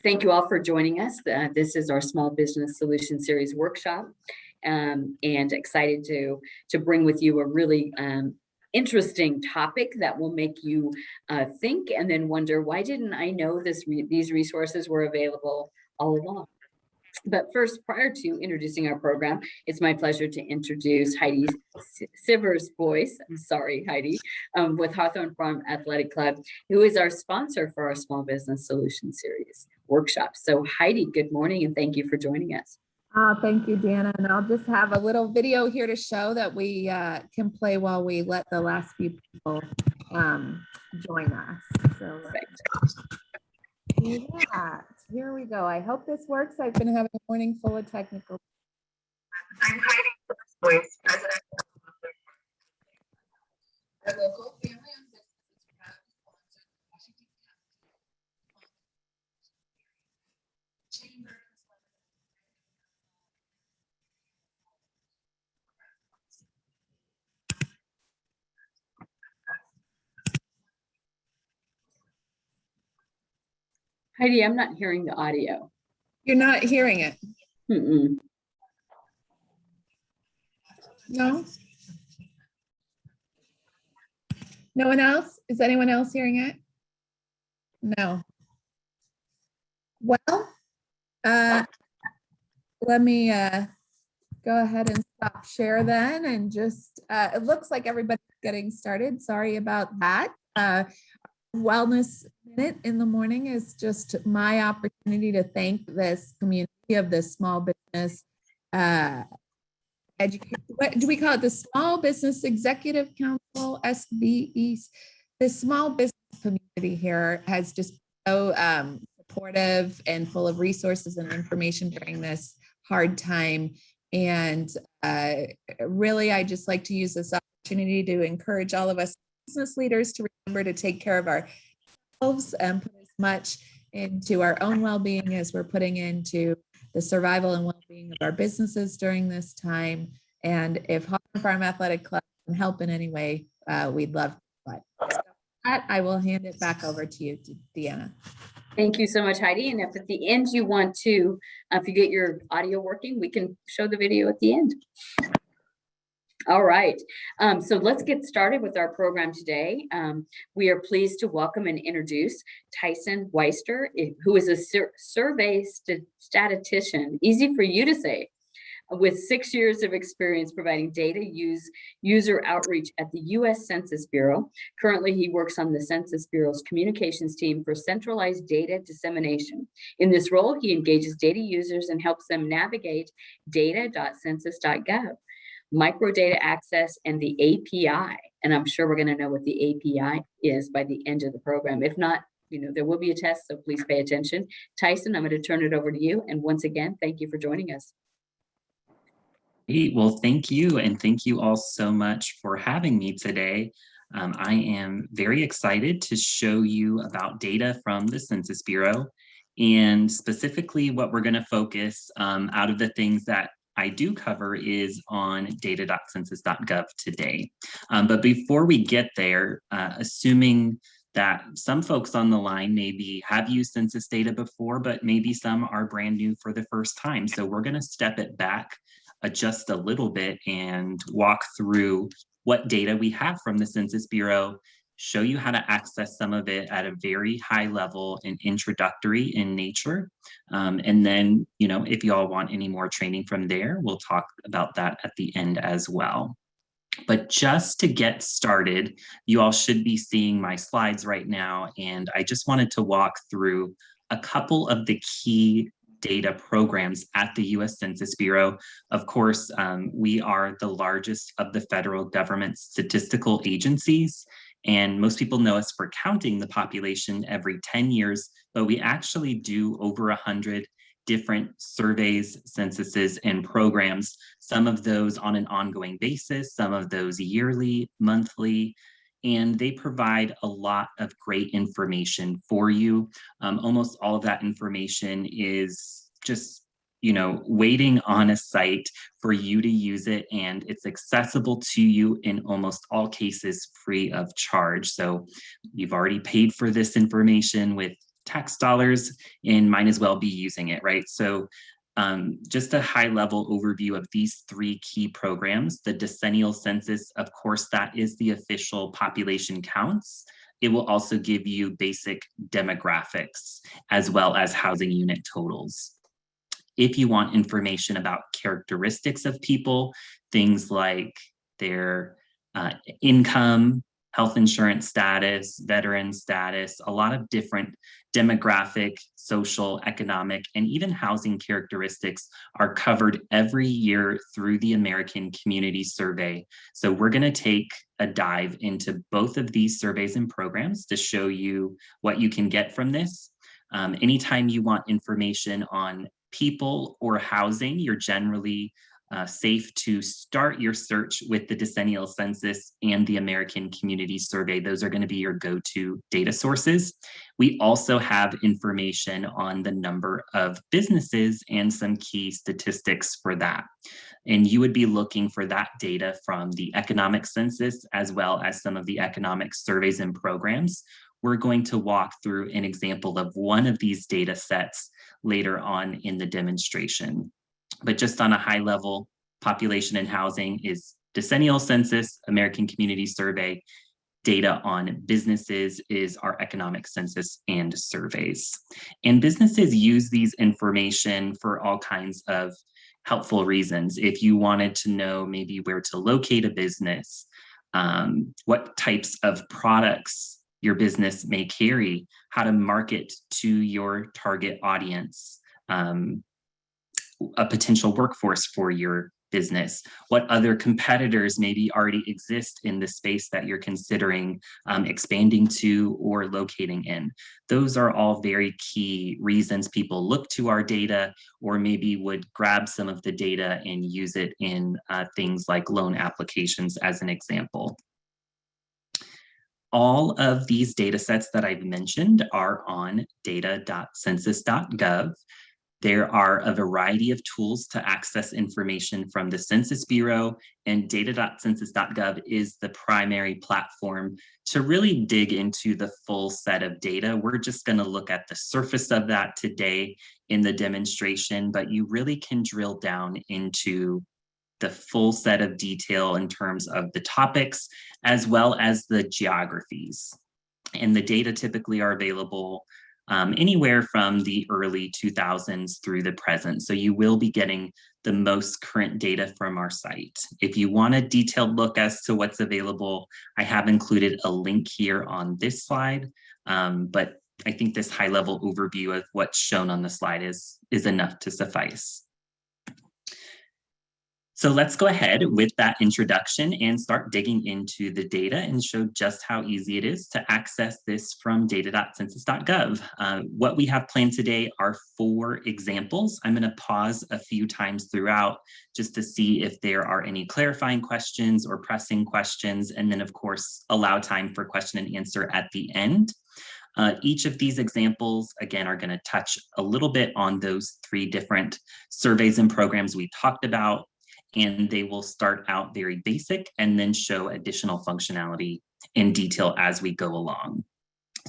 Thank you all for joining us. This is our Small Business Solution Series workshop, and excited to bring with you a really interesting topic that will make you think and then wonder, why didn't I know these resources were available all along? But first, prior to introducing our program, it's my pleasure to introduce Heidi Sivers-Boyce. I'm sorry, Heidi, with Hawthorne Farm Athletic Club, who is our sponsor for our Small Business Solution Series workshop. So Heidi, good morning, and thank you for joining us. Thank you, Dana. And I'll just have a little video here to show that we can play while we let the last few people join us. So yeah, here we go. I hope this works. I've been having a morning full of technical. I'm Heidi Sivers-Boyce, president of the local family owned businesses proud to sponsor the Washington County Chamber. Heidi, I'm not hearing the audio. You're not hearing it? Mm-mm. No? No one else? Is anyone else hearing it? No. Well, let me go ahead and stop share then, and just, it looks like everybody's getting started. Sorry about that. Wellness Minute in the morning is just my opportunity to thank this community of the small business what do we call it? The Small Business Executive Council, SBEs. The small business community here has just been so supportive and full of resources and information during this hard time. And really, I just like to use this opportunity to encourage all of us business leaders to remember to take care of ourselves and put as much into our own well-being as we're putting into the survival and well-being of our businesses during this time. And if Hawthorne Farm Athletic Club can help in any way, we'd love to. So I will hand it back over to you, Deanna. Thank you so much, Heidi. And if at the end you want to, if you get your audio working, we can show the video at the end. All right, so let's get started with our program today. We are pleased to welcome and introduce Tyson Weister, who is a survey statistician, easy for you to say, with 6 years of experience providing data user outreach at the U.S. Census Bureau. Currently, he works on the Census Bureau's communications team for centralized data dissemination. In this role, he engages data users and helps them navigate data.census.gov. Microdata Access, and the API. And I'm sure we're going to know what the API is by the end of the program. If not, there will be a test, so please pay attention. Tyson, I'm going to turn it over to you. And once again, thank you for joining us. Great. Well, thank you. And thank you all so much for having me today. I am very excited to show you about data from the Census Bureau, and specifically what we're going to focus out of the things that I do cover is on data.census.gov today. But before we get there, assuming that some folks on the line maybe have used census data before, but maybe some are brand new for the first time. So we're going to step it back just a little bit and walk through what data we have from the Census Bureau, show you how to access some of it at a very high level and introductory in nature. And then, if you all want any more training from there, we'll talk about that at the end as well. But just to get started, you all should be seeing my slides right now. And I just wanted to walk through a couple of the key data programs at the U.S. Census Bureau. Of course, we are the largest of the federal government statistical agencies. And most people know us for counting the population every 10 years, but we actually do over 100 different surveys, censuses, and programs, some of those on an ongoing basis, some of those yearly, monthly, and they provide a lot of great information for you. Almost all of that information is just waiting on a site for you to use it, and it's accessible to you in almost all cases free of charge. So you've already paid for this information with tax dollars and might as well be using it, right? So just a high level overview of these three key programs. The decennial census, of course, that is the official population counts. It will also give you basic demographics as well as housing unit totals. If you want information about characteristics of people, things like their income, health insurance status, veteran status, a lot of different demographic, social, economic, and even housing characteristics are covered every year through the American Community Survey. So we're going to take a dive into both of these surveys and programs to show you what you can get from this. Anytime you want information on people or housing, you're generally safe to start your search with the decennial census and the American Community Survey. Those are going to be your go-to data sources. We also have information on the number of businesses and some key statistics for that. And you would be looking for that data from the economic census as well as some of the economic surveys and programs. We're going to walk through an example of one of these data sets later on in the demonstration. But just on a high level, population and housing is decennial census, American Community Survey. Data on businesses is our economic census and surveys. And businesses use these information for all kinds of helpful reasons. If you wanted to know maybe where to locate a business, what types of products your business may carry, how to market to your target audience, a potential workforce for your business, what other competitors maybe already exist in the space that you're considering expanding to or locating in. Those are all very key reasons people look to our data or maybe would grab some of the data and use it in things like loan applications as an example. All of these data sets that I've mentioned are on data.census.gov. There are a variety of tools to access information from the Census Bureau, and data.census.gov is the primary platform to really dig into the full set of data. We're just going to look at the surface of that today in the demonstration, but you really can drill down into the full set of detail in terms of the topics as well as the geographies. And the data typically are available anywhere from the early 2000s through the present. So you will be getting the most current data from our site. If you want a detailed look as to what's available, I have included a link here on this slide, but I think this high-level overview of what's shown on the slide is enough to suffice. So let's go ahead with that introduction and start digging into the data and show just how easy it is to access this from data.census.gov. What we have planned today are 4 examples. I'm going to pause a few times throughout just to see if there are any clarifying questions or pressing questions, and then of course allow time for question and answer at the end. Each of these examples, again, are going to touch a little bit on those 3 different surveys and programs we talked about. And they will start out very basic and then show additional functionality in detail as we go along.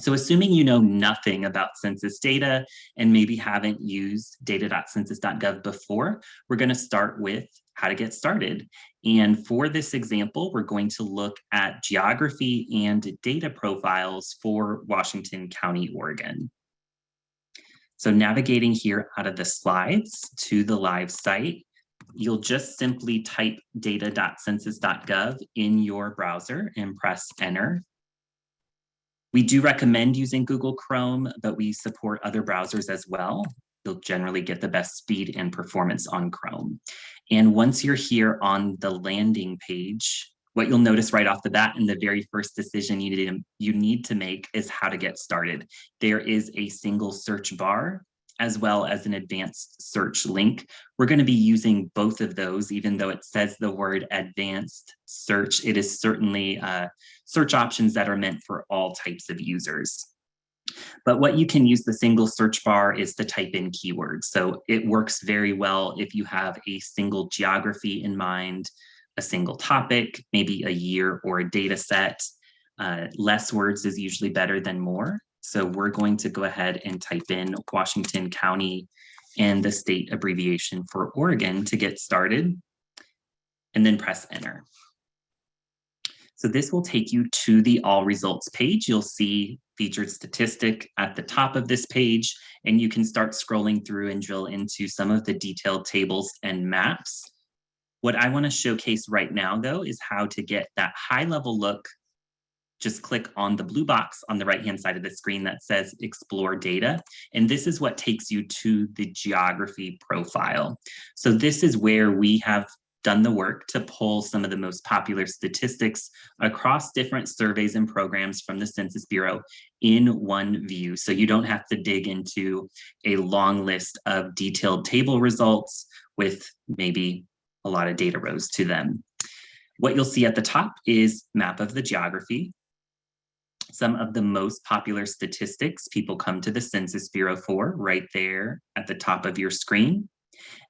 So assuming you know nothing about census data and maybe haven't used data.census.gov before, we're going to start with how to get started. And for this example, we're going to look at geography and data profiles for Washington County, Oregon. So navigating here out of the slides to the live site, you'll just simply type data.census.gov in your browser and press enter. We do recommend using Google Chrome, but we support other browsers as well. You'll generally get the best speed and performance on Chrome. And once you're here on the landing page, what you'll notice right off the bat in the very first decision you need to make is how to get started. There is a single search bar as well as an advanced search link. We're going to be using both of those, even though it says the word advanced search. It is certainly search options that are meant for all types of users. But what you can use the single search bar is to type in keywords. So it works very well if you have a single geography in mind, a single topic, maybe a year or a data set. Less words is usually better than more. So we're going to go ahead and type in Washington County and the state abbreviation for Oregon to get started, and then press enter. So this will take you to the all results page. You'll see featured statistic at the top of this page, and you can start scrolling through and drill into some of the detailed tables and maps. What I want to showcase right now, though, is how to get that high level look. Just click on the blue box on the right-hand side of the screen that says Explore Data. And this is what takes you to the geography profile. So this is where we have done the work to pull some of the most popular statistics across different surveys and programs from the Census Bureau in one view. So you don't have to dig into a long list of detailed table results with maybe a lot of data rows to them. What you'll see at the top is map of the geography. Some of the most popular statistics people come to the Census Bureau for right there at the top of your screen.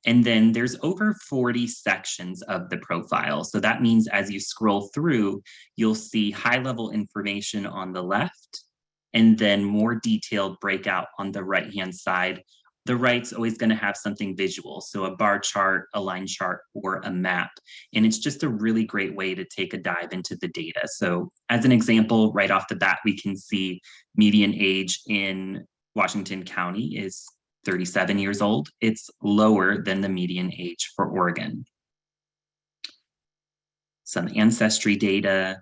And then there's over 40 sections of the profile. So that means as you scroll through, you'll see high-level information on the left, and then more detailed breakout on the right-hand side. The right's always going to have something visual, so a bar chart, a line chart, or a map. And it's just a really great way to take a dive into the data. So as an example, right off the bat, we can see median age in Washington County is 37 years old. It's lower than the median age for Oregon. Some ancestry data,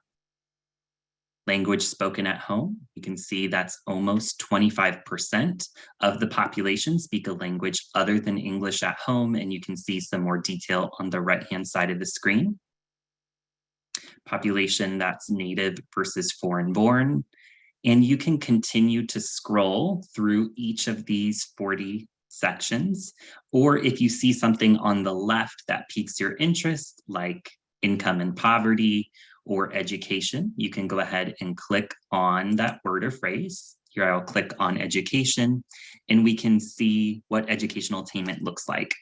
language spoken at home. You can see that's almost 25% of the population speak a language other than English at home, and you can see some more detail on the right-hand side of the screen. Population that's native versus foreign-born. And you can continue to scroll through each of these 40 sections, or if you see something on the left that piques your interest, like income and poverty, or education, you can go ahead and click on that word or phrase. Here I'll click on education, and we can see what educational attainment looks like.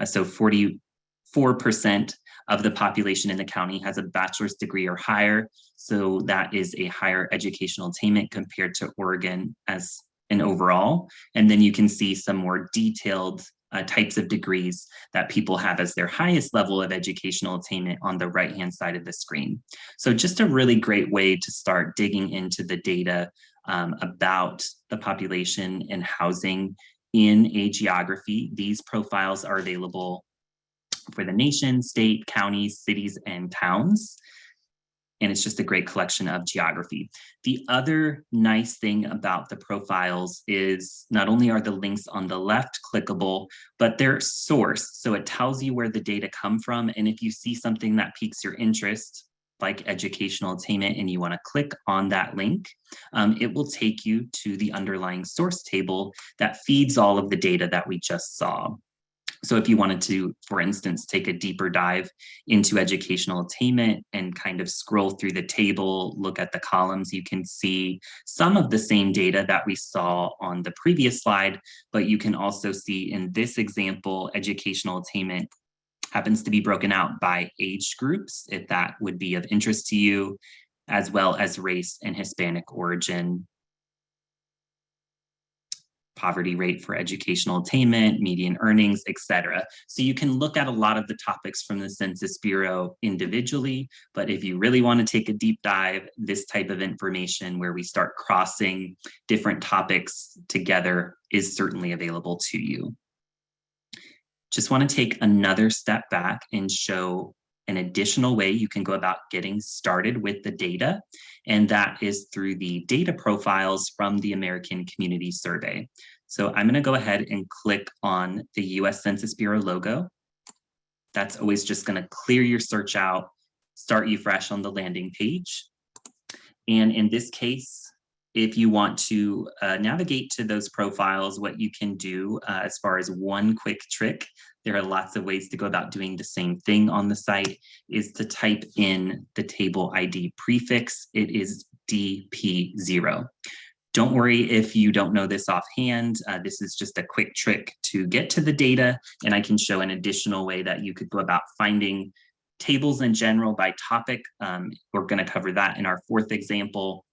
So 44% of the population in the county has a bachelor's degree or higher. So that is a higher educational attainment compared to Oregon as an overall. And then you can see some more detailed types of degrees that people have as their highest level of educational attainment on the right-hand side of the screen. So just a really great way to start digging into the data about the population and housing in a geography. These profiles are available for the nation, state, counties, cities, and towns. And it's just a great collection of geography. The other nice thing about the profiles is not only are the links on the left clickable, but they're sourced. So it tells you where the data come from. And if you see something that piques your interest, like educational attainment, and you want to click on that link, it will take you to the underlying source table that feeds all of the data that we just saw. So if you wanted to, for instance, take a deeper dive into educational attainment and kind of scroll through the table, look at the columns, you can see some of the same data that we saw on the previous slide, but you can also see in this example, educational attainment happens to be broken out by age groups, if that would be of interest to you, as well as race and Hispanic origin. Poverty rate for educational attainment, median earnings, etc. So you can look at a lot of the topics from the Census Bureau individually, but if you really want to take a deep dive, this type of information where we start crossing different topics together is certainly available to you. Just want to take another step back and show an additional way you can go about getting started with the data, and that is through the data profiles from the American Community Survey. So I'm going to go ahead and click on the US Census Bureau logo. That's always just going to clear your search out, start you fresh on the landing page. And in this case, if you want to navigate to those profiles, what you can do as far as one quick trick, there are lots of ways to go about doing the same thing on the site, is to type in the table ID prefix. It is DP0. Don't worry if you don't know this offhand. This is just a quick trick to get to the data, and I can show an additional way that you could go about finding tables in general by topic. We're going to cover that in our fourth example.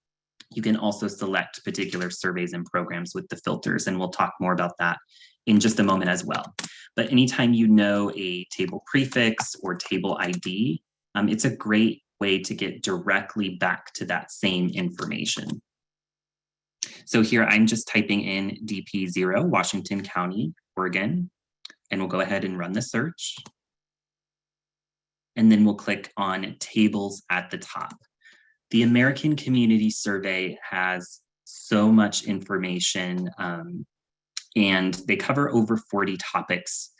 You can also select particular surveys and programs with the filters, and we'll talk more about that in just a moment as well. But anytime you know a table prefix or table ID, it's a great way to get directly back to that same information. So here I'm just typing in DP0, Washington County, Oregon, and we'll go ahead and run the search. And then we'll click on tables at the top. The American Community Survey has so much information, and they cover over 40 topics.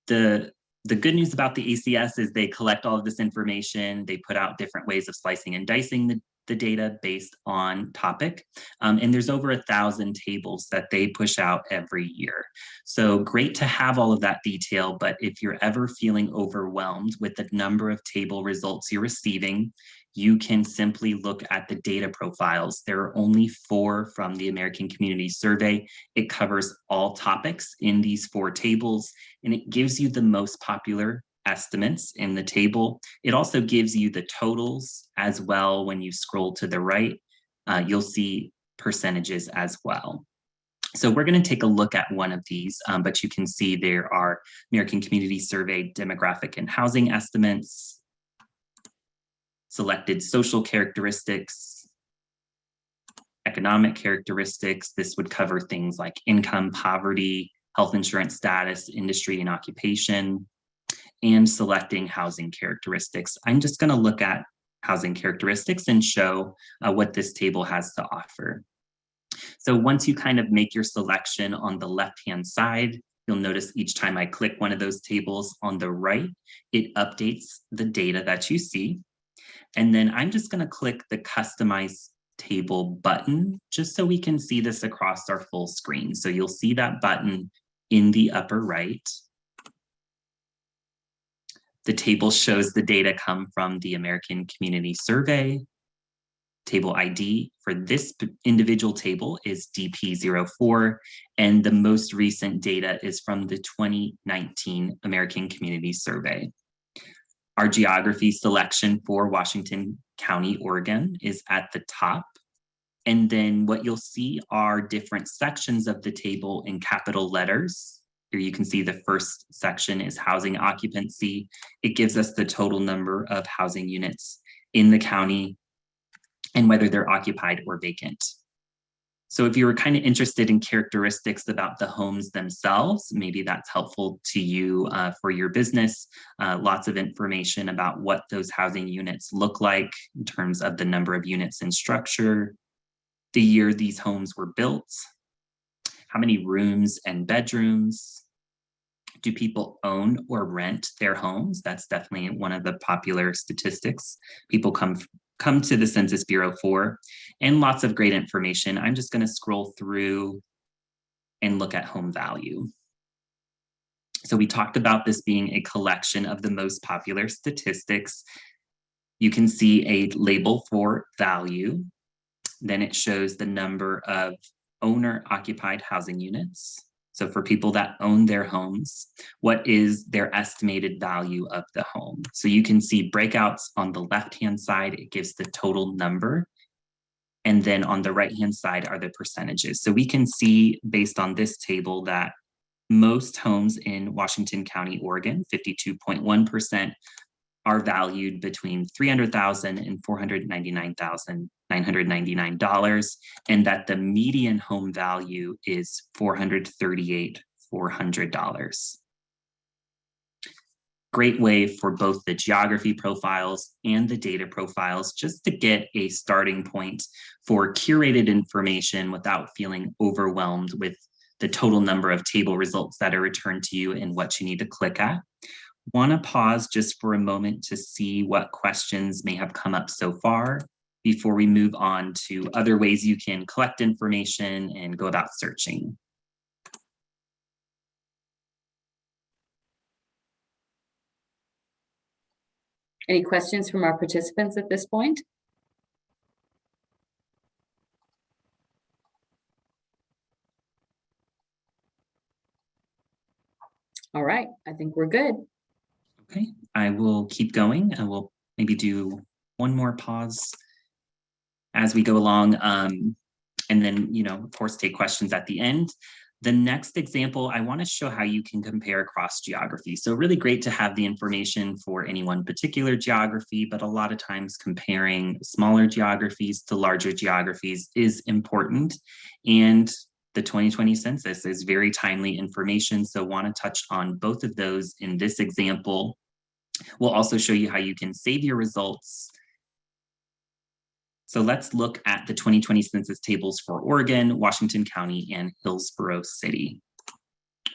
The good news about the ACS is they collect all of this information. They put out different ways of slicing and dicing the data based on topic. And there's over 1,000 tables that they push out every year. So great to have all of that detail, but if you're ever feeling overwhelmed with the number of table results you're receiving, you can simply look at the data profiles. There are only 4 from the American Community Survey. It covers all topics in these 4 tables, and it gives you the most popular estimates in the table. It also gives you the totals as well. When you scroll to the right, you'll see percentages as well. So we're going to take a look at one of these, but you can see there are American Community Survey demographic and housing estimates, selected social characteristics, economic characteristics. This would cover things like income, poverty, health insurance status, industry and occupation, and selecting housing characteristics. I'm just going to look at housing characteristics and show what this table has to offer. So once you kind of make your selection on the left-hand side, you'll notice each time I click one of those tables on the right, it updates the data that you see. And then I'm just going to click the Customize Table button, just so we can see this across our full screen. So you'll see that button in the upper right. The table shows the data come from the American Community Survey. Table ID for this individual table is DP04, and the most recent data is from the 2019 American Community Survey. Our geography selection for Washington County, Oregon is at the top. And then what you'll see are different sections of the table in capital letters. Here you can see the first section is housing occupancy. It gives us the total number of housing units in the county and whether they're occupied or vacant. So if you were kind of interested in characteristics about the homes themselves, maybe that's helpful to you for your business. Lots of information about what those housing units look like in terms of the number of units and structure, the year these homes were built, how many rooms and bedrooms, do people own or rent their homes? That's definitely one of the popular statistics people come to the Census Bureau for, and lots of great information. I'm just going to scroll through and look at home value. So we talked about this being a collection of the most popular statistics. You can see a label for value. Then it shows the number of owner-occupied housing units. So for people that own their homes, what is their estimated value of the home? So you can see breakouts on the left-hand side, it gives the total number. And then on the right-hand side are the percentages. So we can see based on this table that most homes in Washington County, Oregon, 52.1%, are valued between $300,000 and $499,999, and that the median home value is $438,400. Great way for both the geography profiles and the data profiles, just to get a starting point for curated information without feeling overwhelmed with the total number of table results that are returned to you and what you need to click at. Want to pause just for a moment to see what questions may have come up so far before we move on to other ways you can collect information and go about searching. Any questions from our participants at this point? All right, I think we're good. Okay, I will keep going and we'll maybe do one more pause as we go along. And then, of course, take questions at the end. The next example, I want to show how you can compare across geography. So really great to have the information for any one particular geography, but a lot of times comparing smaller geographies to larger geographies is important. And the 2020 census is very timely information, so want to touch on both of those in this example. We'll also show you how you can save your results. So let's look at the 2020 census tables for Oregon, Washington County, and Hillsborough City.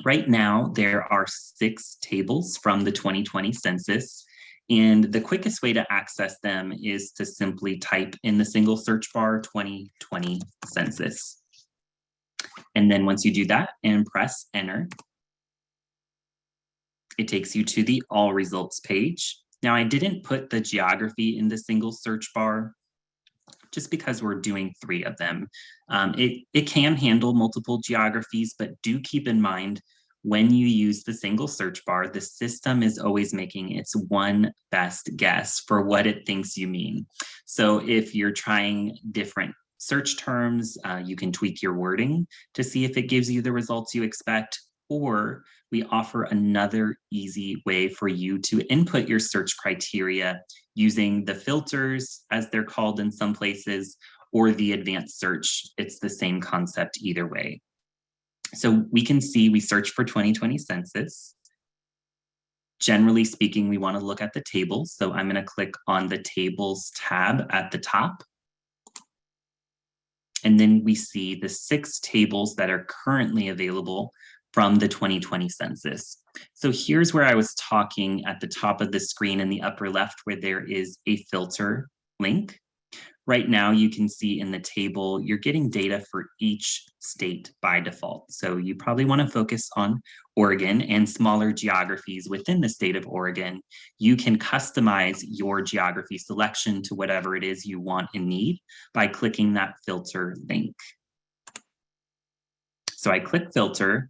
Right now, there are 6 tables from the 2020 census, and the quickest way to access them is to simply type in the single search bar 2020 census. And then once you do that and press enter, it takes you to the all results page. Now, I didn't put the geography in the single search bar just because we're doing 3 of them. It can handle multiple geographies, but do keep in mind when you use the single search bar, the system is always making its one best guess for what it thinks you mean. So if you're trying different search terms, you can tweak your wording to see if it gives you the results you expect, or we offer another easy way for you to input your search criteria using the filters, as they're called in some places, or the advanced search. It's the same concept either way. So we can see we search for 2020 census. Generally speaking, we want to look at the tables. So I'm going to click on the tables tab at the top. And then we see the 6 tables that are currently available from the 2020 census. So here's where I was talking at the top of the screen in the upper left, where there is a filter link. Right now, you can see in the table, you're getting data for each state by default. So you probably want to focus on Oregon and smaller geographies within the state of Oregon. You can customize your geography selection to whatever it is you want and need by clicking that filter link. So I click filter,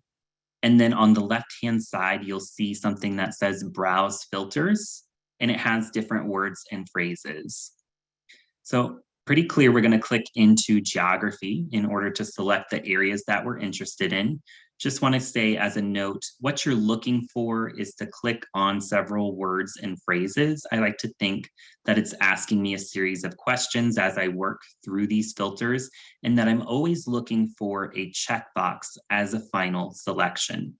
and then on the left-hand side, you'll see something that says browse filters, and it has different words and phrases. So pretty clear, we're going to click into geography in order to select the areas that we're interested in. Just want to say as a note, what you're looking for is to click on several words and phrases. I like to think that it's asking me a series of questions as I work through these filters, and that I'm always looking for a checkbox as a final selection.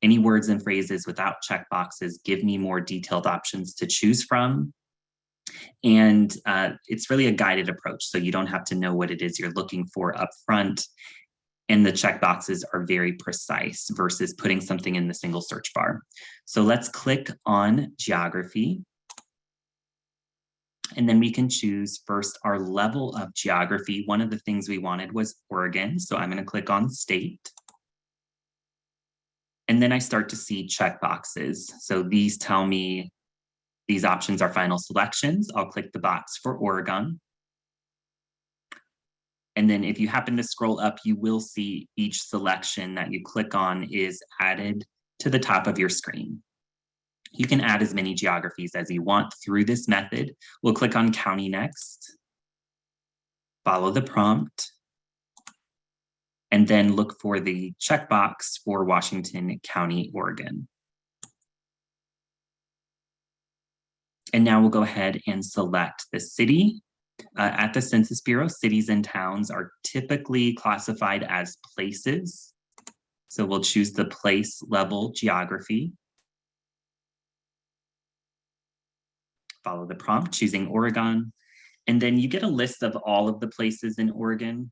Any words and phrases without checkboxes give me more detailed options to choose from. And it's really a guided approach, so you don't have to know what it is you're looking for up front. And the checkboxes are very precise versus putting something in the single search bar. So let's click on geography. And then we can choose first our level of geography. One of the things we wanted was Oregon, so I'm going to click on state. And then I start to see checkboxes. So these tell me these options are final selections. I'll click the box for Oregon. And then if you happen to scroll up, you will see each selection that you click on is added to the top of your screen. You can add as many geographies as you want through this method. We'll click on county next, follow the prompt, and then look for the checkbox for Washington County, Oregon. And now we'll go ahead and select the city. At the Census Bureau, cities and towns are typically classified as places. So we'll choose the place level geography. Follow the prompt, choosing Oregon. And then you get a list of all of the places in Oregon.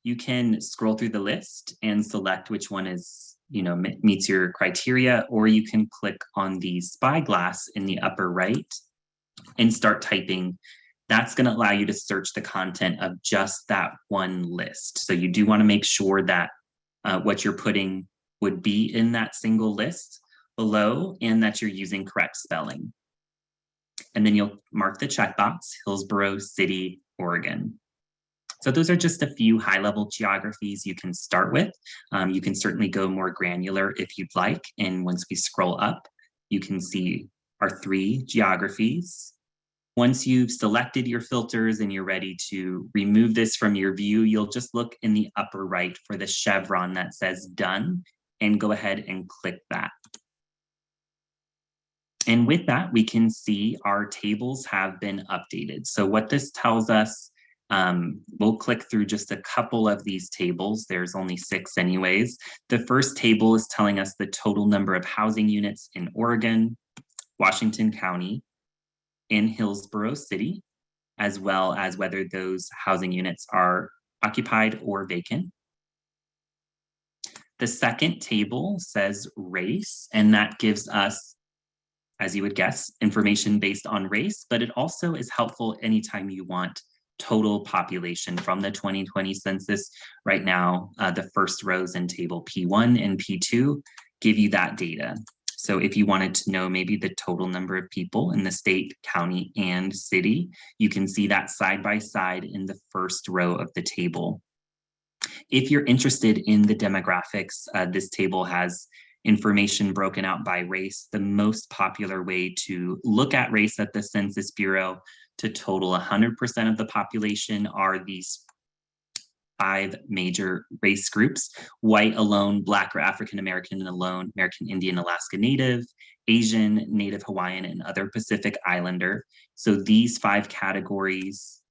You can scroll through the list and select which one is, meets your criteria, or you can click on the spyglass in the upper right and start typing. That's going to allow you to search the content of just that one list. So you do want to make sure that what you're putting would be in that single list below, and that you're using correct spelling. And then you'll mark the checkbox, Hillsborough City, Oregon. So those are just a few high-level geographies you can start with. You can certainly go more granular if you'd like. And once we scroll up, you can see our 3 geographies. Once you've selected your filters and you're ready to remove this from your view, you'll just look in the upper right for the chevron that says done and go ahead and click that. And with that, we can see our tables have been updated. So what this tells us, we'll click through just a couple of these tables. There's only 6 anyways. The first table is telling us the total number of housing units in Oregon, Washington County, in Hillsborough City, as well as whether those housing units are occupied or vacant. The second table says race, and that gives us, as you would guess, information based on race, but it also is helpful anytime you want total population from the 2020 census. Right now, the first rows in table P1 and P2 give you that data. So if you wanted to know maybe the total number of people in the state, county, and city, you can see that side by side in the first row of the table. If you're interested in the demographics, this table has information broken out by race. The most popular way to look at race at the Census Bureau to total 100% of the population are these 5 major race groups: white alone, Black or African American alone, American Indian, Alaska Native, Asian, Native Hawaiian, and other Pacific Islander. So these 5 categories,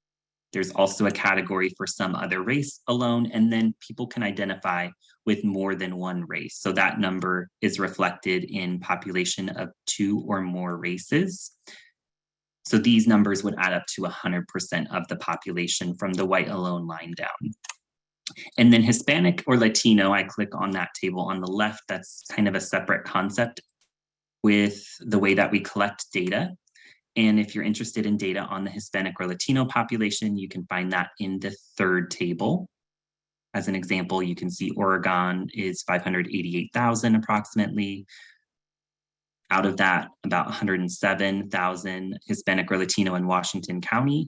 there's also a category for some other race alone, and then people can identify with more than one race. So that number is reflected in population of 2 or more races. So these numbers would add up to 100% of the population from the white alone line down. And then Hispanic or Latino, I click on that table on the left. That's kind of a separate concept with the way that we collect data. And if you're interested in data on the Hispanic or Latino population, you can find that in the third table. As an example, you can see Oregon is 588,000 approximately. Out of that, about 107,000 Hispanic or Latino in Washington County,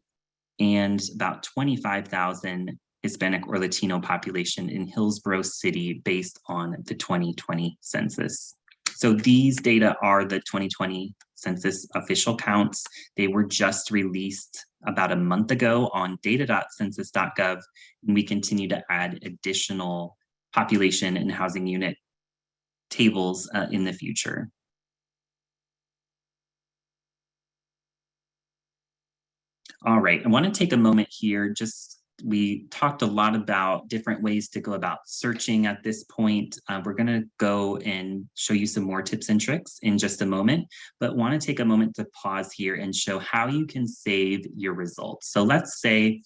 and about 25,000 Hispanic or Latino population in Hillsborough City based on the 2020 census. So these data are the 2020 census official counts. They were just released about a month ago on data.census.gov, and we continue to add additional population and housing unit tables in the future. All right, I want to take a moment here. We talked a lot about different ways to go about searching at this point. We're going to go and show you some more tips and tricks in just a moment, but want to take a moment to pause here and show how you can save your results. So let's say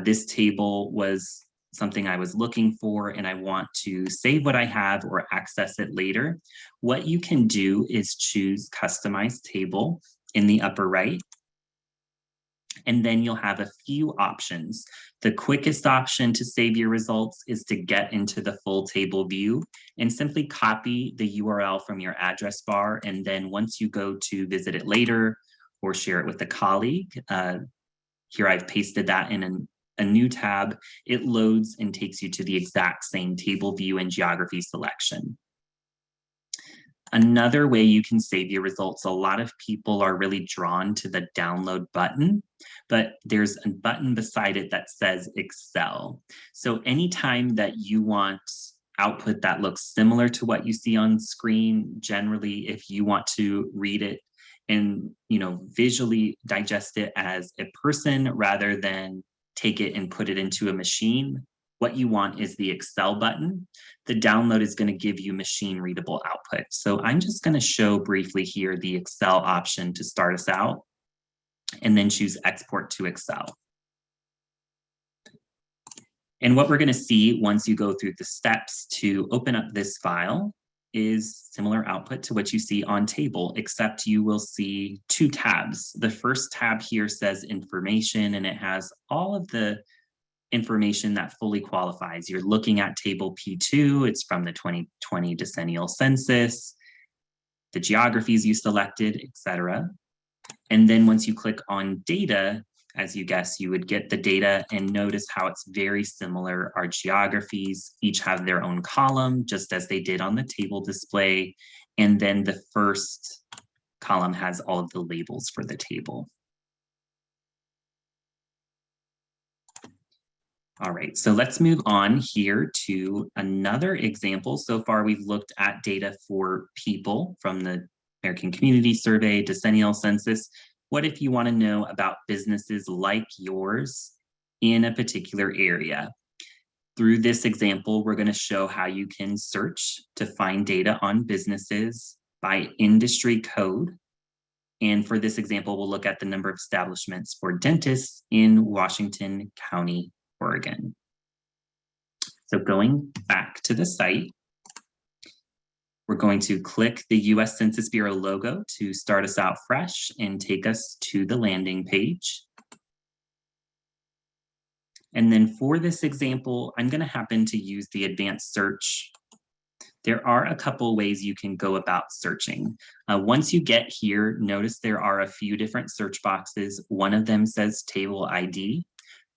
this table was something I was looking for and I want to save what I have or access it later. What you can do is choose Customize Table in the upper right. And then you'll have a few options. The quickest option to save your results is to get into the full table view and simply copy the URL from your address bar. And then once you go to visit it later or share it with a colleague, here I've pasted that in a new tab. It loads and takes you to the exact same table view and geography selection. Another way you can save your results, a lot of people are really drawn to the download button, but there's a button beside it that says Excel. So anytime that you want output that looks similar to what you see on screen, generally if you want to read it and visually digest it as a person rather than take it and put it into a machine, what you want is the Excel button. The download is going to give you machine readable output. So I'm just going to show briefly here the Excel option to start us out, and then choose Export to Excel. And what we're going to see once you go through the steps to open up this file is similar output to what you see on table, except you will see 2 tabs. The first tab here says Information, and it has all of the information that fully qualifies. You're looking at table P2, it's from the 2020 decennial census, the geographies you selected, etc. And then once you click on data, as you guess, you would get the data and notice how it's very similar. Our geographies each have their own column, just as they did on the table display. And then the first column has all of the labels for the table. All right, so let's move on here to another example. So far, we've looked at data for people from the American Community Survey, decennial census. What if you want to know about businesses like yours in a particular area? Through this example, we're going to show how you can search to find data on businesses by industry code. And for this example, we'll look at the number of establishments for dentists in Washington County, Oregon. So going back to the site, we're going to click the US Census Bureau logo to start us out fresh and take us to the landing page. And then for this example, I'm going to happen to use the advanced search. There are a couple ways you can go about searching. Once you get here, notice there are a few different search boxes. One of them says table ID.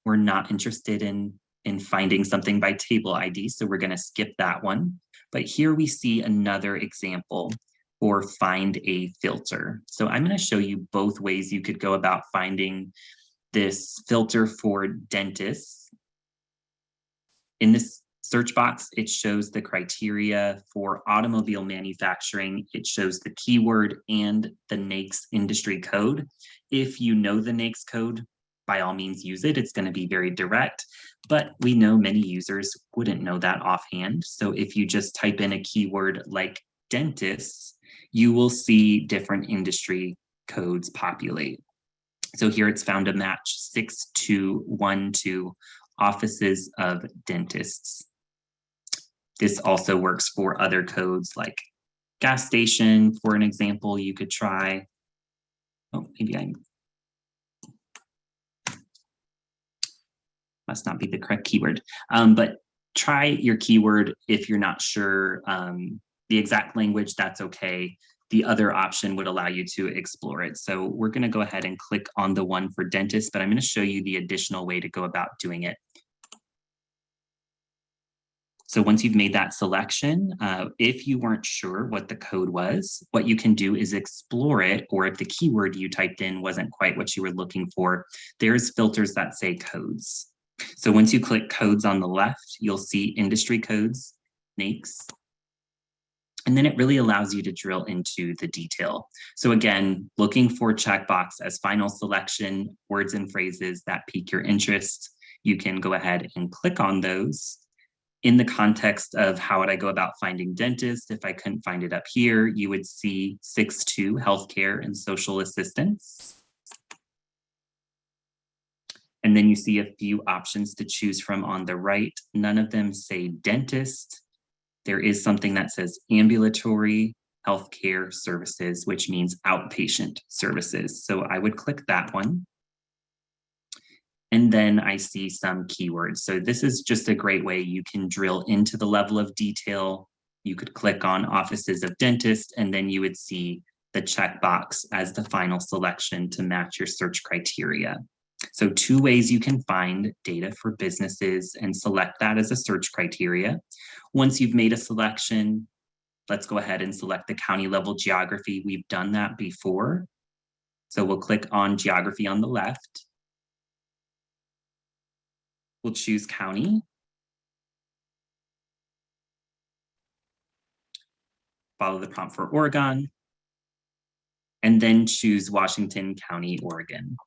We're not interested in finding something by table ID, so we're going to skip that one. But here we see another example for find a filter. So I'm going to show you both ways you could go about finding this filter for dentists. In this search box, it shows the criteria for automobile manufacturing. It shows the keyword and the NAICS industry code. If you know the NAICS code, by all means use it. It's going to be very direct, but we know many users wouldn't know that offhand. So if you just type in a keyword like dentists, you will see different industry codes populate. So here it's found a match 6212 offices of dentists. This also works for other codes like gas station. For an example, you could try, must not be the correct keyword, but try your keyword. If you're not sure the exact language, that's okay. The other option would allow you to explore it. So we're going to go ahead and click on the one for dentist, but I'm going to show you the additional way to go about doing it. So once you've made that selection, if you weren't sure what the code was, what you can do is explore it, or if the keyword you typed in wasn't quite what you were looking for, there's filters that say codes. So once you click codes on the left, you'll see industry codes, NAICS, and then it really allows you to drill into the detail. So again, looking for checkbox as final selection, words and phrases that pique your interest, you can go ahead and click on those. In the context of how would I go about finding dentists, if I couldn't find it up here, you would see 6.2 healthcare and social assistance. And then you see a few options to choose from on the right. None of them say dentist. There is something that says ambulatory healthcare services, which means outpatient services. So I would click that one. And then I see some keywords. So this is just a great way you can drill into the level of detail. You could click on offices of dentists, and then you would see the checkbox as the final selection to match your search criteria. So 2 ways you can find data for businesses and select that as a search criteria. Once you've made a selection, let's go ahead and select the county level geography. We've done that before. So we'll click on geography on the left. We'll choose county. Follow the prompt for Oregon. And then choose Washington County, Oregon.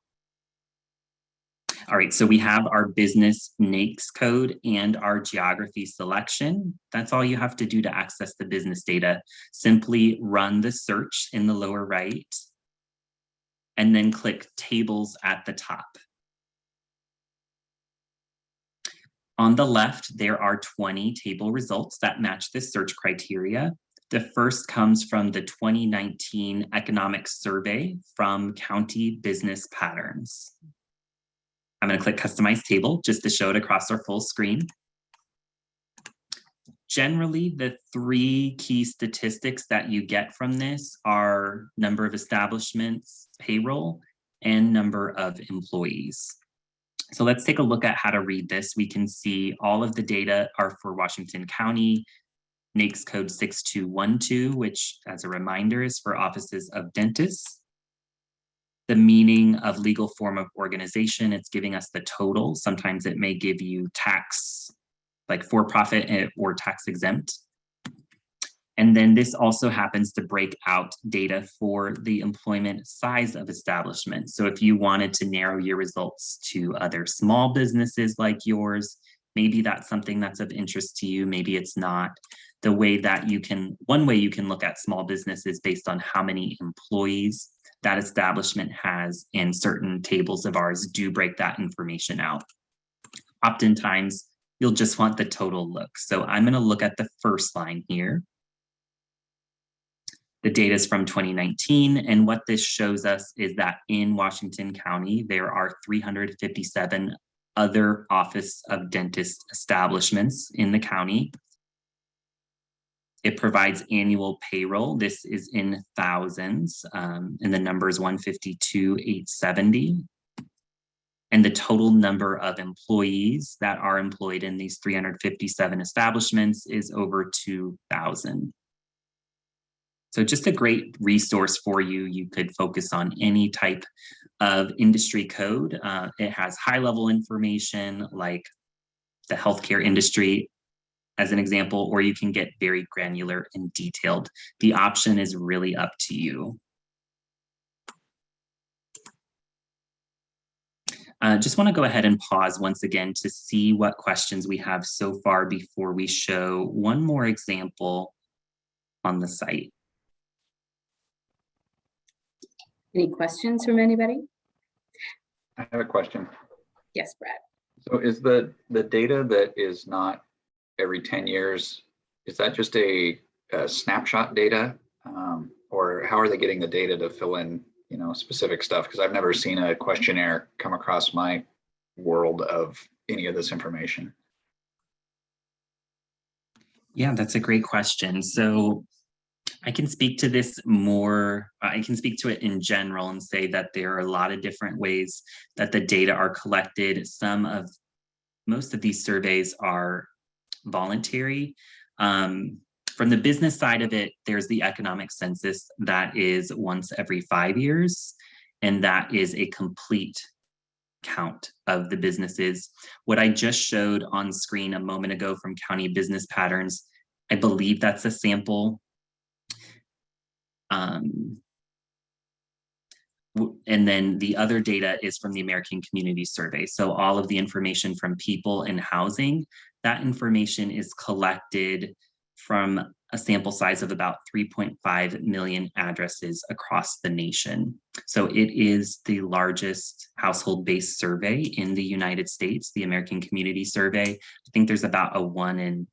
All right, so we have our business NAICS code and our geography selection. That's all you have to do to access the business data. Simply run the search in the lower right, and then click tables at the top. On the left, there are 20 table results that match this search criteria. The first comes from the 2019 economic survey from County Business Patterns. I'm going to click Customize Table just to show it across our full screen. Generally, the 3 key statistics that you get from this are number of establishments, payroll, and number of employees. So let's take a look at how to read this. We can see all of the data are for Washington County, NAICS code 6212, which as a reminder is for offices of dentists. the meaning of legal form of organization. It's giving us the total. Sometimes it may give you tax, like for-profit or tax exempt. And then this also happens to break out data for the employment size of establishments. So if you wanted to narrow your results to other small businesses like yours, maybe that's something that's of interest to you, maybe it's not. The way that one way you can look at small businesses based on how many employees that establishment has, and certain tables of ours do break that information out. Oftentimes, you'll just want the total look. So I'm going to look at the first line here. The data is from 2019, and what this shows us is that in Washington County, there are 357 other Office of Dentist establishments in the county. It provides annual payroll. This is in thousands, and the number is 152,870. And the total number of employees that are employed in these 357 establishments is over 2,000. So just a great resource for you. You could focus on any type of industry code. It has high-level information like the healthcare industry as an example, or you can get very granular and detailed. The option is really up to you. Just want to go ahead and pause once again to see what questions we have so far before we show one more example on the site. Any questions from anybody? I have a question. Yes, Brad. So is the data that is not every 10 years, is that just a snapshot data? Or how are they getting the data to fill in, specific stuff? Because I've never seen a questionnaire come across my world of any of this information. Yeah, that's a great question. So I can speak to this more, I can speak to it in general and say that there are a lot of different ways that the data are collected. Most of these surveys are voluntary. From the business side of it, there's the economic census that is once every 5 years, and that is a complete count of the businesses. What I just showed on screen a moment ago from County Business Patterns, I believe that's a sample. And then the other data is from the American Community Survey. So all of the information from people and housing, that information is collected from a sample size of about 3.5 million addresses across the nation. So it is the largest household-based survey in the United States, the American Community Survey. I think there's about a 1 in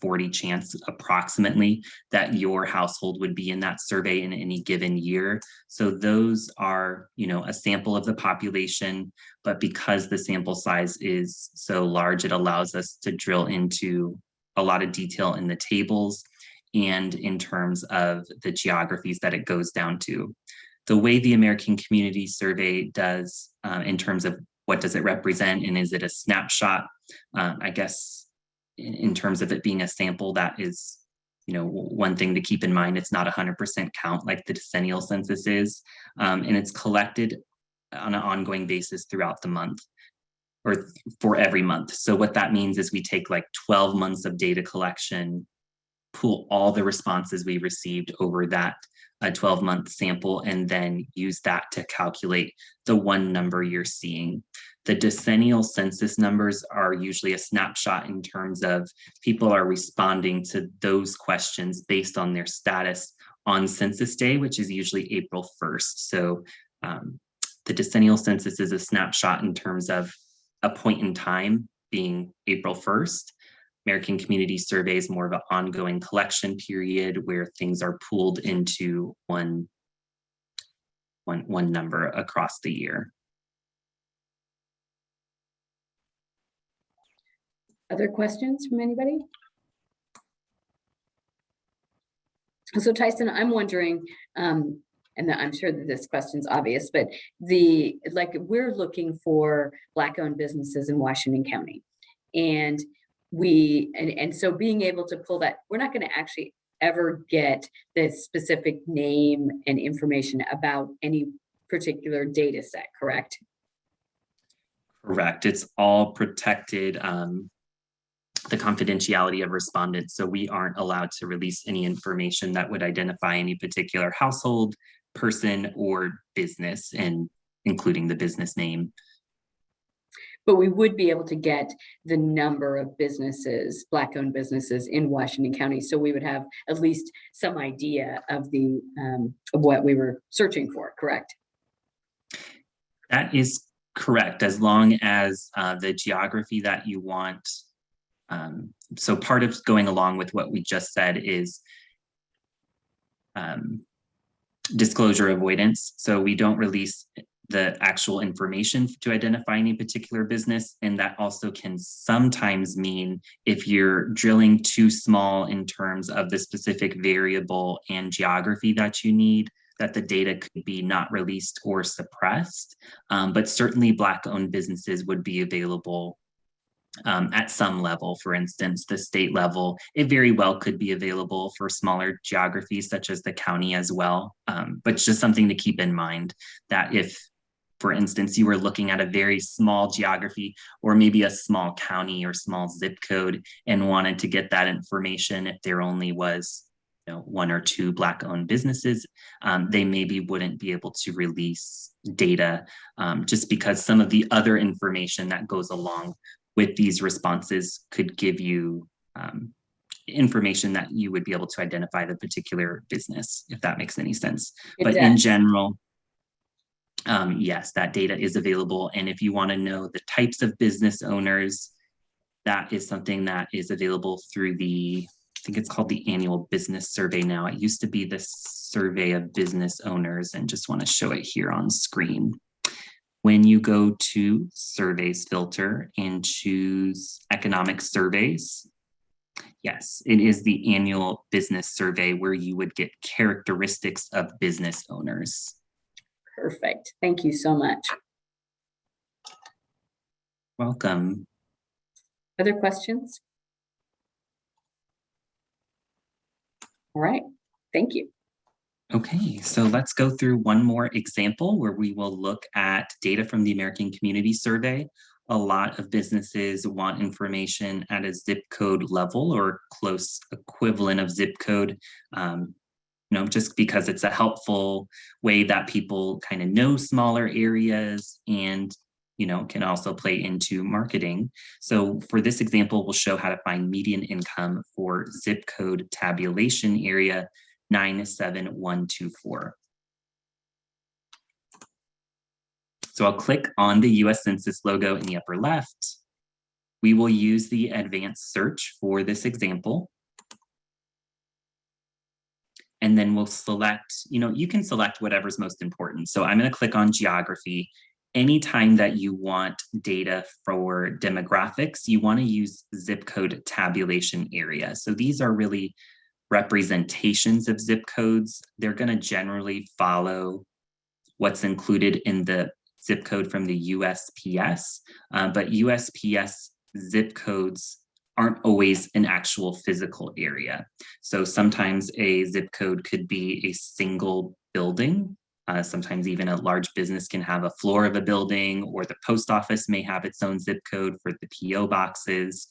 40 chance approximately that your household would be in that survey in any given year. So those are, a sample of the population, but because the sample size is so large, it allows us to drill into a lot of detail in the tables and in terms of the geographies that it goes down to. The way the American Community Survey does in terms of what does it represent and is it a snapshot, I guess in terms of it being a sample, that is, one thing to keep in mind. It's not 100% count like the decennial census is, and it's collected on an ongoing basis throughout the month or for every month. So what that means is we take like 12 months of data collection, pull all the responses we received over that 12-month sample, and then use that to calculate the one number you're seeing. The decennial census numbers are usually a snapshot in terms of people are responding to those questions based on their status on Census Day, which is usually April 1st. So the decennial census is a snapshot in terms of a point in time being April 1st. American Community Survey is more of an ongoing collection period where things are pooled into one number across the year. Other questions from anybody? So Tyson, I'm wondering, and I'm sure that this question's obvious, but we're looking for Black-owned businesses in Washington County. And so being able to pull that, we're not going to actually ever get the specific name and information about any particular data set, correct? Correct. It's all protected, the confidentiality of respondents. So we aren't allowed to release any information that would identify any particular household, person, or business, and including the business name. But we would be able to get the number of businesses, Black-owned businesses in Washington County. So we would have at least some idea of of what we were searching for, correct? That is correct, as long as the geography that you want. So part of going along with what we just said is disclosure avoidance. So we don't release the actual information to identify any particular business. And that also can sometimes mean if you're drilling too small in terms of the specific variable and geography that you need, that the data could be not released or suppressed. But certainly Black-owned businesses would be available at some level. For instance, the state level, it very well could be available for smaller geographies such as the county as well. But it's just something to keep in mind that if, for instance, you were looking at a very small geography or maybe a small county or small zip code and wanted to get that information, if there only was one or two Black-owned businesses, they maybe wouldn't be able to release data just because some of the other information that goes along with these responses could give you information that you would be able to identify the particular business, if that makes any sense. But in general, yes, that data is available. And if you want to know the types of business owners, that is something that is available through I think it's called the annual business survey now. It used to be the survey of business owners, and just want to show it here on screen. When you go to surveys filter and choose economic surveys, yes, it is the annual business survey where you would get characteristics of business owners. Perfect. Thank you so much. Welcome. Other questions? All right. Thank you. Okay, so let's go through one more example where we will look at data from the American Community Survey. A lot of businesses want information at a zip code level or close equivalent of zip code, just because it's a helpful way that people kind of know smaller areas and can also play into marketing. So for this example, we'll show how to find median income for zip code tabulation area 97124. So I'll click on the US Census logo in the upper left. We will use the advanced search for this example. And then we'll select, you can select whatever's most important. So I'm going to click on geography. Anytime that you want data for demographics, you want to use zip code tabulation area. So these are really representations of zip codes. They're going to generally follow what's included in the zip code from the USPS, but USPS zip codes aren't always an actual physical area. So sometimes a zip code could be a single building. Sometimes even a large business can have a floor of a building, or the post office may have its own zip code for the PO boxes.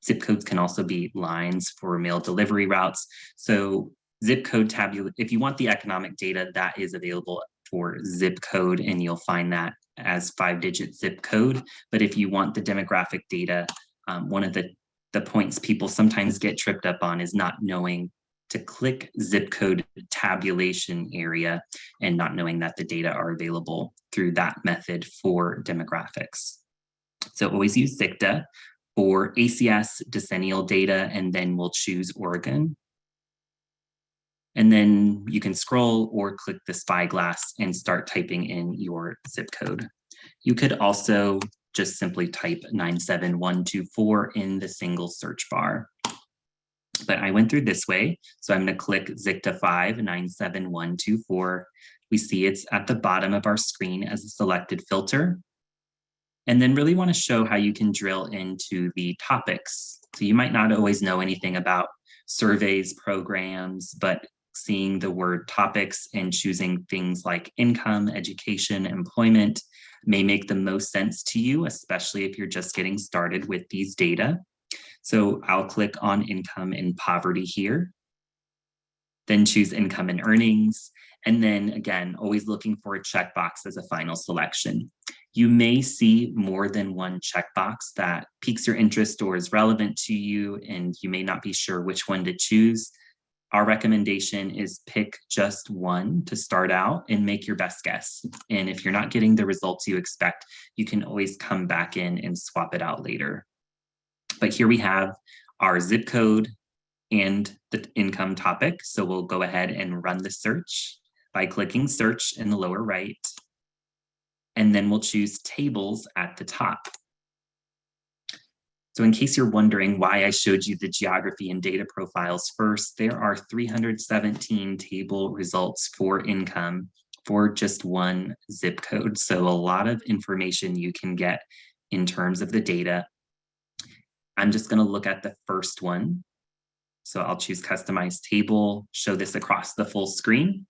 Zip codes can also be lines for mail delivery routes. So zip code if you want the economic data, that is available for zip code, and you'll find that as 5-digit zip code. But if you want the demographic data, one of the points people sometimes get tripped up on is not knowing to click zip code tabulation area and not knowing that the data are available through that method for demographics. So always use CEDSCI for ACS decennial data, and then we'll choose Oregon. And then you can scroll or click the spyglass and start typing in your zip code. You could also just simply type 97124 in the single search bar. But I went through this way. So I'm going to click ZICTA 5 97124. We see it's at the bottom of our screen as a selected filter. And then really want to show how you can drill into the topics. So you might not always know anything about surveys, programs, but seeing the word topics and choosing things like income, education, employment may make the most sense to you, especially if you're just getting started with these data. So I'll click on income and poverty here, then choose income and earnings. And then again, always looking for a checkbox as a final selection. You may see more than one checkbox that piques your interest or is relevant to you, and you may not be sure which one to choose. Our recommendation is pick just one to start out and make your best guess. And if you're not getting the results you expect, you can always come back in and swap it out later. But here we have our zip code and the income topic. So we'll go ahead and run the search by clicking search in the lower right. And then we'll choose tables at the top. So in case you're wondering why I showed you the geography and data profiles first, there are 317 table results for income for just one zip code. So a lot of information you can get in terms of the data. I'm just going to look at the first one. So I'll choose customize table, show this across the full screen,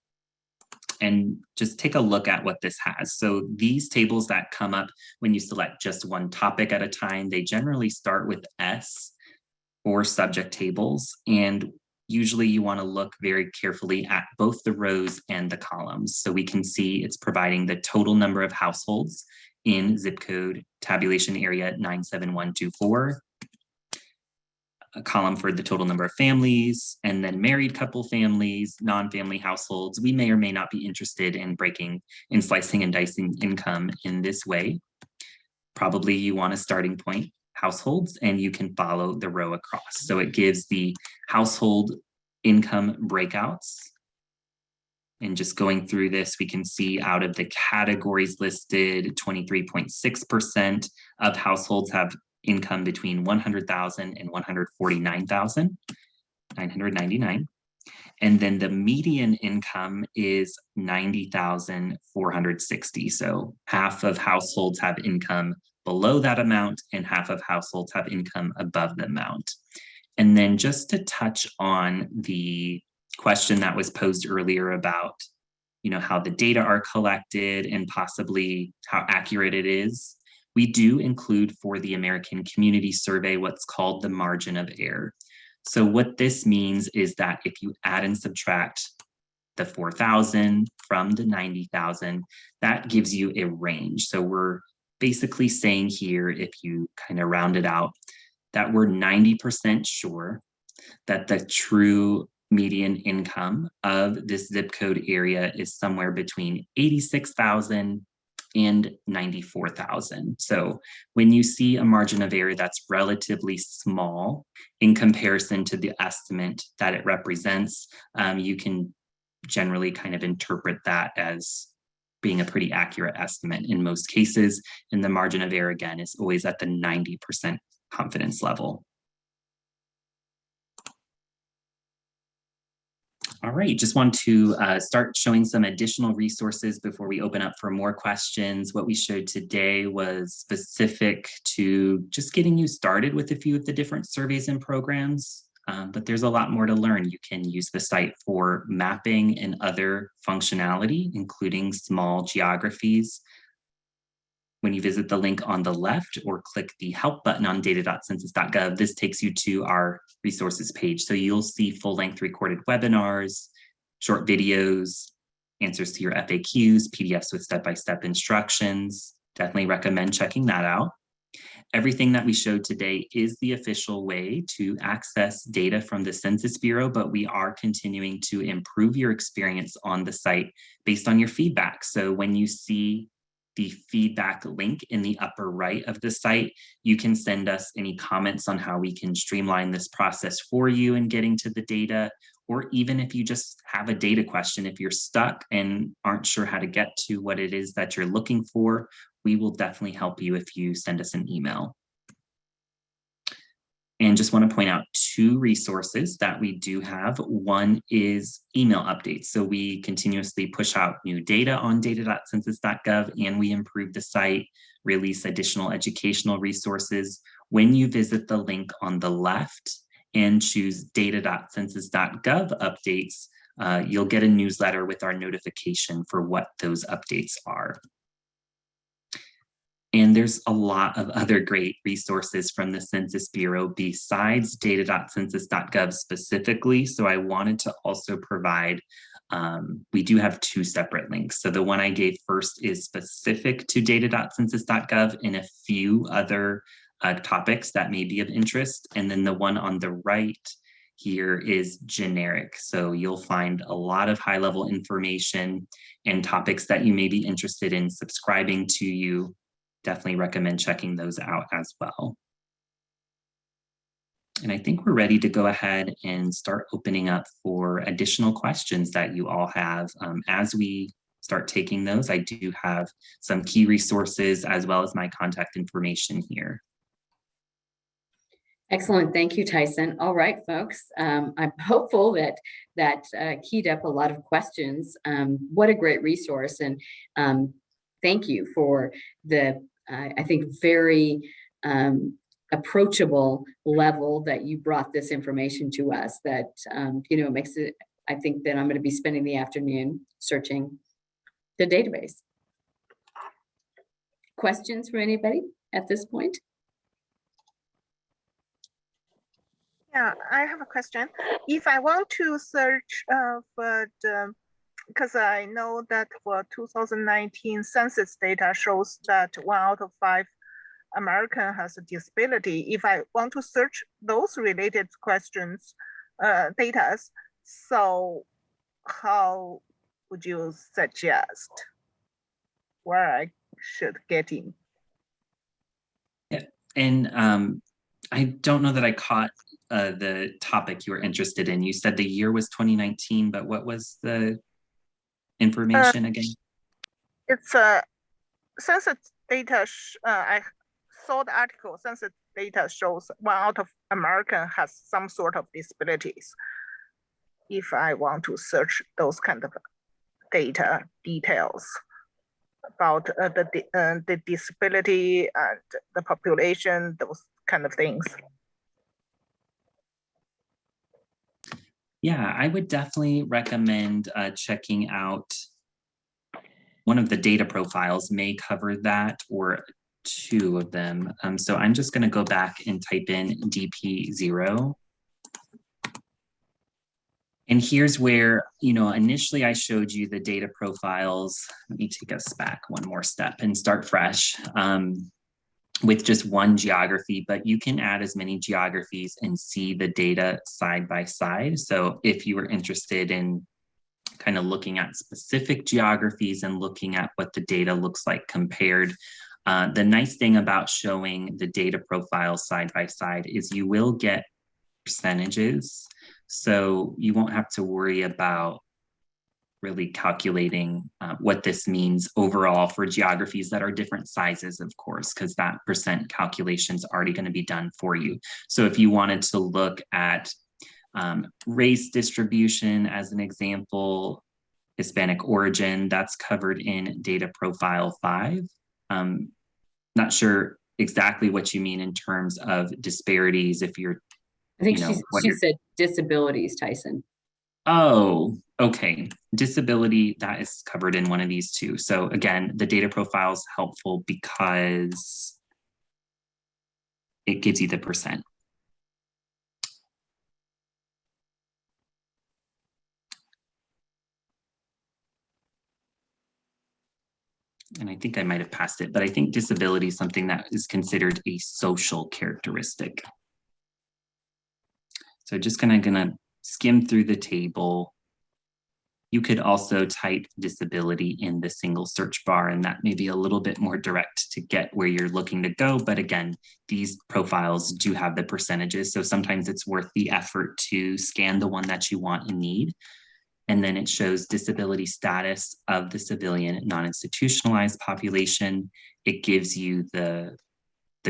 and just take a look at what this has. So these tables that come up when you select just one topic at a time, they generally start with S or subject tables. And usually you want to look very carefully at both the rows and the columns. So we can see it's providing the total number of households in zip code tabulation area 97124. A column for the total number of families, and then married couple families, non-family households. We may or may not be interested in breaking and slicing and dicing income in this way. Probably you want a starting point, households, and you can follow the row across. So it gives the household income breakouts. And just going through this, we can see out of the categories listed, 23.6% of households have income between 100,000 and 149,999. And then the median income is 90,460. So half of households have income below that amount and half of households have income above the amount. And then just to touch on the question that was posed earlier about, how the data are collected and possibly how accurate it is. We do include for the American Community Survey what's called the margin of error. So what this means is that if you add and subtract the 4,000 from the 90,000, that gives you a range. So we're basically saying here, if you kind of round it out, that we're 90% sure that the true median income of this zip code area is somewhere between 86,000 and 94,000. So when you see a margin of error that's relatively small in comparison to the estimate that it represents, you can generally kind of interpret that as being a pretty accurate estimate in most cases. And the margin of error, again, is always at the 90% confidence level. All right, just want to start showing some additional resources before we open up for more questions. What we showed today was specific to just getting you started with a few of the different surveys and programs, but there's a lot more to learn. You can use the site for mapping and other functionality, including small geographies. When you visit the link on the left or click the help button on data.census.gov, this takes you to our resources page. So you'll see full-length recorded webinars, short videos, answers to your FAQs, PDFs with step-by-step instructions. Definitely recommend checking that out. Everything that we showed today is the official way to access data from the Census Bureau, but we are continuing to improve your experience on the site based on your feedback. So when you see the feedback link in the upper right of the site, you can send us any comments on how we can streamline this process for you in getting to the data, or even if you just have a data question, if you're stuck and aren't sure how to get to what it is that you're looking for, we will definitely help you if you send us an email. And just want to point out two resources that we do have. One is email updates. So we continuously push out new data on data.census.gov, and we improve the site, release additional educational resources. When you visit the link on the left and choose data.census.gov updates, you'll get a newsletter with our notification for what those updates are. And there's a lot of other great resources from the Census Bureau besides data.census.gov specifically. So I wanted to also provide, we do have two separate links. So the one I gave first is specific to data.census.gov and a few other topics that may be of interest. And then the one on the right here is generic. So you'll find a lot of high-level information and topics that you may be interested in subscribing to. You definitely recommend checking those out as well. And I think we're ready to go ahead and start opening up for additional questions that you all have. As we start taking those, I do have some key resources as well as my contact information here. Excellent. Thank you, Tyson. All right, folks. I'm hopeful that keyed up a lot of questions. What a great resource. And thank you for the, I think, very approachable level that you brought this information to us that, makes it, I think that I'm going to be spending the afternoon searching the database. Questions from anybody at this point? Yeah, I have a question. If I want to search for because I know that for 2019 census data shows that 1 out of 5 American has a disability. If I want to search those related questions, data, so how would you suggest where I should get in? Yeah, and I don't know that I caught the topic you were interested in. You said the year was 2019, but what was the information again? It's census data. I saw the article. Census data shows 1 out of American has some sort of disabilities. If I want to search those kind of data details about the disability and the population, those kind of things. Yeah, I would definitely recommend checking out one of the data profiles may cover that, or 2 of them. So I'm just going to go back and type in DP0. And here's where, initially I showed you the data profiles. Let me take us back one more step and start fresh. With just one geography, but you can add as many geographies and see the data side by side. So if you were interested in kind of looking at specific geographies and looking at what the data looks like compared, the nice thing about showing the data profiles side by side is you will get percentages. So you won't have to worry about really calculating what this means overall for geographies that are different sizes, of course, because that percent calculation is already going to be done for you. So if you wanted to look at race distribution as an example, Hispanic origin, that's covered in data profile 5. Not sure exactly what you mean in terms of disparities. If you're, I think she said disabilities, Tyson. Oh, okay. Disability, that is covered in one of these too. So again, the data profile is helpful because it gives you the percent. And I think I might have passed it, but I think disability is something that is considered a social characteristic. So just gonna skim through the table. You could also type disability in the single search bar, and that may be a little bit more direct to get where you're looking to go. But again, these profiles do have the percentages. So sometimes it's worth the effort to scan the one that you want and need. And then it shows disability status of the civilian non-institutionalized population. It gives you the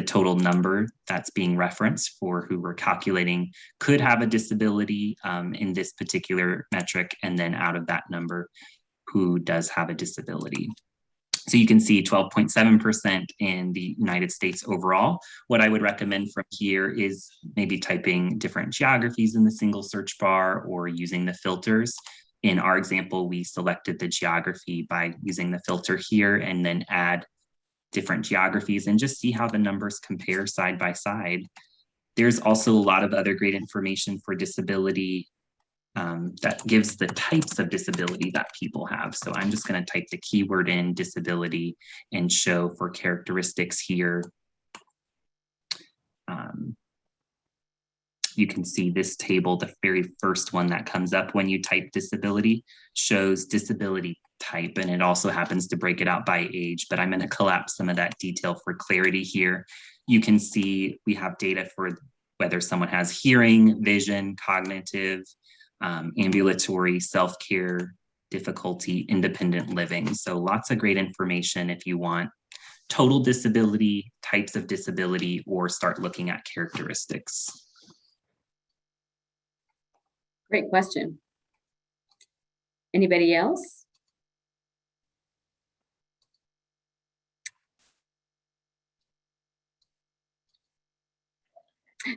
total number that's being referenced for who we're calculating could have a disability in this particular metric, and then out of that number, who does have a disability. So you can see 12.7% in the United States overall. What I would recommend from here is maybe typing different geographies in the single search bar or using the filters. In our example, we selected the geography by using the filter here and then add different geographies and just see how the numbers compare side by side. There's also a lot of other great information for disability that gives the types of disability that people have. So I'm just going to type the keyword in disability and show for characteristics here. You can see this table, the very first one that comes up when you type disability, shows disability type, and it also happens to break it out by age, but I'm going to collapse some of that detail for clarity here. You can see we have data for whether someone has hearing, vision, cognitive, ambulatory, self-care, difficulty, independent living. So lots of great information if you want total disability, types of disability, or start looking at characteristics. Great question. Anybody else?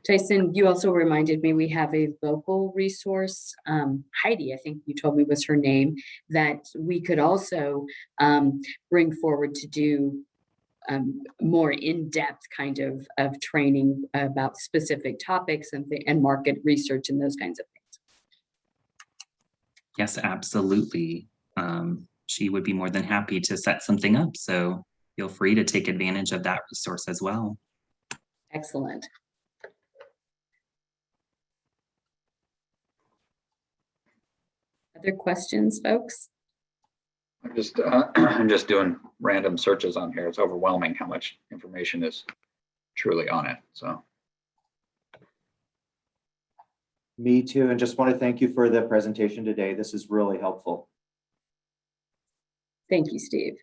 Tyson, you also reminded me we have a local resource, Heidi, I think you told me was her name, that we could also bring forward to do more in-depth kind of training about specific topics and market research and those kinds of things. Yes, absolutely. She would be more than happy to set something up. So feel free to take advantage of that resource as well. Excellent. Other questions, folks? I'm just doing random searches on here. It's overwhelming how much information is truly on it. So. Me too, and just want to thank you for the presentation today. This is really helpful. Thank you, Steve.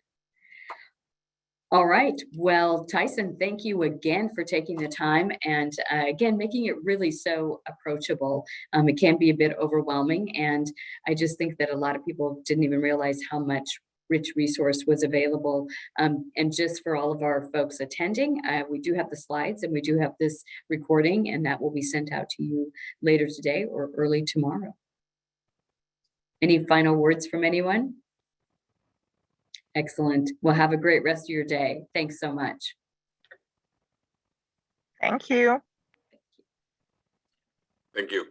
All right, well, Tyson, thank you again for taking the time and again, making it really so approachable. It can be a bit overwhelming, and I just think that a lot of people didn't even realize how much rich resource was available. And just for all of our folks attending, we do have the slides and we do have this recording, and that will be sent out to you later today or early tomorrow. Any final words from anyone? Excellent. Well, have a great rest of your day. Thanks so much. Thank you. Thank you.